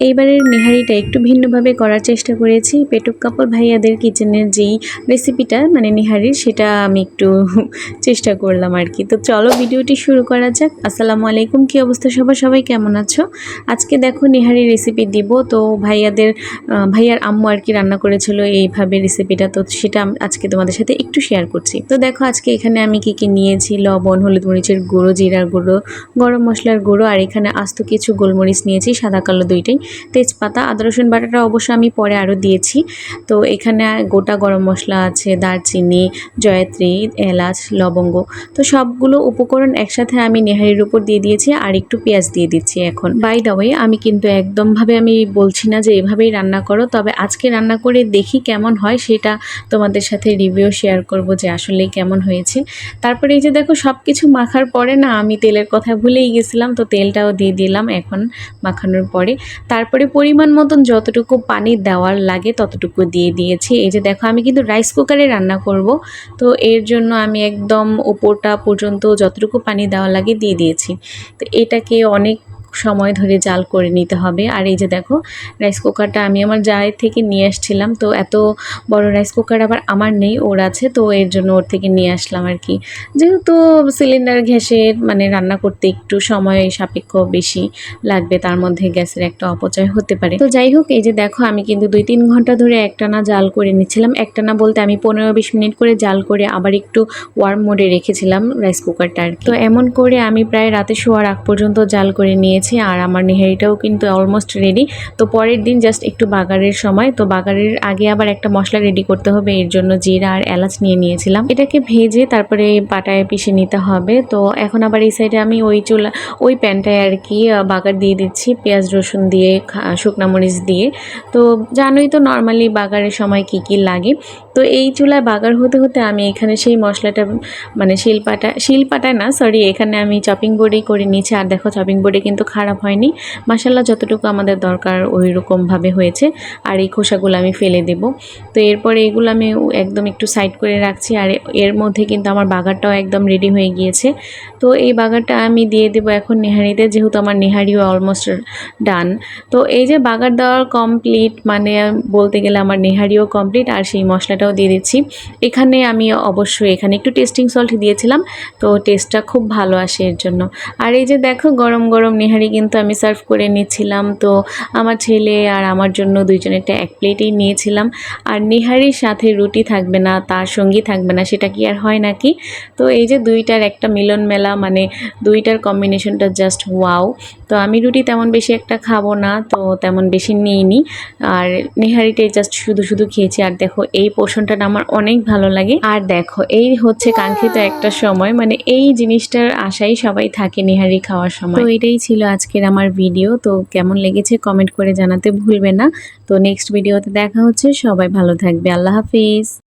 এইবারের নেহারিটা একটু ভিন্নভাবে করার চেষ্টা করেছি। পেটুক কাপড় ভাইয়াদের কিচেনের যেই রেসিপিটা মানে নেহারির, সেটা আমি একটু চেষ্টা করলাম আর কি। তো চলো ভিডিওটি শুরু করা যাক। আসসালামু আলাইকুম, কী অবস্থা সবাই কেমন আছো? আজকে দেখো নেহারির রেসিপি দিব। তো ভাইয়ার আম্মু আর কি রান্না করেছিল এইভাবে রেসিপিটা, তো সেটা আজকে তোমাদের সাথে একটু শেয়ার করছি। তো দেখো আজকে এখানে আমি কি নিয়েছি: লবণ, হলুদ মরিচের গুঁড়ো, জিরার গুঁড়ো, গরম মশলার গুঁড়ো, আর এখানে আস্ত কিছু গোলমরিচ নিয়েছি, সাদা কালো দুইটাই, তেজপাতা, আদা রসুন বাটাটা অবশ্য আমি পরে আরও দিয়েছি। তো এখানে গোটা গরম মশলা আছে, দারচিনি, জয়ত্রী, এলাচ, লবঙ্গ। তো সবগুলো উপকরণ একসাথে আমি নেহারির উপর দিয়ে দিয়েছি, আর একটু পেঁয়াজ দিয়ে দিচ্ছি। এখন বাই দ্য ওয়ে, আমি কিন্তু একদমভাবে আমি বলছি না যে এভাবেই রান্না করো, তবে আজকে রান্না করে দেখি কেমন হয়, সেটা তোমাদের সাথে রিভিউ শেয়ার করব যে আসলেই কেমন হয়েছে। তারপরে এই যে দেখো সব কিছু মাখার পরে না, আমি তেলের কথা ভুলেই গেছিলাম, তো তেলটাও দিয়ে দিলাম এখন মাখানোর পরে। তারপরে পরিমাণ মতন যতটুকু পানি দেওয়ার লাগে ততটুকু দিয়ে দিয়েছি। এই যে দেখো আমি কিন্তু রাইস কুকারে রান্না করব, তো এর জন্য আমি একদম উপরটা পর্যন্ত যতটুকু পানি দেওয়া লাগে দিয়ে দিয়েছি। তো এটাকে অনেক সময় ধরে জাল করে নিতে হবে। আর এই যে দেখো রাইস কুকারটা আমি আমার জায়ের থেকে নিয়ে আসছিলাম, তো এত বড় রাইস কুকার আবার আমার নেই, ওর আছে, তো এর জন্য ওর থেকে নিয়ে আসলাম আর কি। যেহেতু সিলিন্ডার গ্যাসের মানে রান্না করতে একটু সময় সাপেক্ষ বেশি লাগবে, তার মধ্যে গ্যাসের একটা অপচয় হতে পারে। তো যাই হোক, এই যে দেখো আমি কিন্তু 2-3 ঘন্টা ধরে একটানা জাল করে নিচ্ছিলাম। একটানা বলতে আমি 15-20 মিনিট করে জাল করে আবার একটু ওয়ার্ম মোডে রেখেছিলাম রাইস কুকারটা আর কি। তো এমন করে আমি প্রায় রাতে শোয়ার আগ পর্যন্ত জাল করে নিয়েছি, আর আমার নেহারিটাও কিন্তু অলমোস্ট রেডি। তো পরের দিন জাস্ট একটু বাগারের সময়, তো বাগারের আগে আবার একটা মশলা রেডি করতে হবে, এর জন্য জিরা আর এলাচ নিয়ে নিয়েছিলাম। এটাকে ভেজে তারপরে পাটায় পিষে নিতে হবে। তো এখন আবার এই সাইডে আমি ওই প্যানটায় আর কি বাগার দিয়ে দিচ্ছি, পেঁয়াজ রসুন দিয়ে, শুকনা মরিচ দিয়ে। তো জানোই তো নর্মালি বাগারের সময় কি লাগে। তো এই চুলায় বাগার হতে হতে আমি এখানে সেই মশলাটা মানে শিলপাটায় না, সরি, এখানে আমি চপিং বোর্ডেই করে নিয়েছি। আর দেখো চপিং বোর্ডে কিন্তু খারাপ হয়নি, মাশাল্লাহ যতটুকু আমাদের দরকার ওই রকমভাবে হয়েছে। আর এই খোসাগুলো আমি ফেলে দেব। তো এরপরে এগুলো আমি একদম একটু সাইড করে রাখছি, আর এর মধ্যে কিন্তু আমার বাগারটাও একদম রেডি হয়ে গিয়েছে। তো এই বাগারটা আমি দিয়ে দেবো এখন নেহারিতে, যেহেতু আমার নেহারিও অলমোস্ট ডান। তো এই যে বাগার দেওয়ার কমপ্লিট, মানে বলতে গেলে আমার নেহারিও কমপ্লিট, আর সেই মশলাটাও দিয়ে দিচ্ছি। এখানে আমি অবশ্যই এখানে একটু টেস্টিং সল্ট দিয়েছিলাম, তো টেস্টটা খুব ভালো আসে এর জন্য। আর এই যে দেখো গরম গরম নেহারি কিন্তু আমি সার্ভ করে নিচ্ছিলাম। তো আমার ছেলে আর আমার জন্য দুইজনেরটা এক প্লেটেই নিয়েছিলাম। আর নেহারির সাথে রুটি থাকবে না, তার সঙ্গী থাকবে না, সেটা কি আর হয় নাকি? তো এই যে দুইটার একটা মিলন মেলা, মানে দুইটার কম্বিনেশনটা জাস্ট ওয়াও। তো আমি রুটি তেমন বেশি একটা খাবো না, তো তেমন বেশি নিইনি, আর নেহারিটাই জাস্ট শুধু খেয়েছি। আর দেখো এই পোর্শনটা আমার অনেক ভালো লাগে। আর দেখো এই হচ্ছে কাঙ্ক্ষিত একটা সময়, মানে এই জিনিসটার আশাই সবাই থাকে নেহারি খাওয়ার সময়। তো এটাই ছিল আজকের আমার ভিডিও। তো কেমন লেগেছে কমেন্ট করে জানাতে ভুলবে না। তো নেক্সট ভিডিওতে দেখা হচ্ছে, সবাই ভালো থাকবে, আল্লাহ হাফিজ।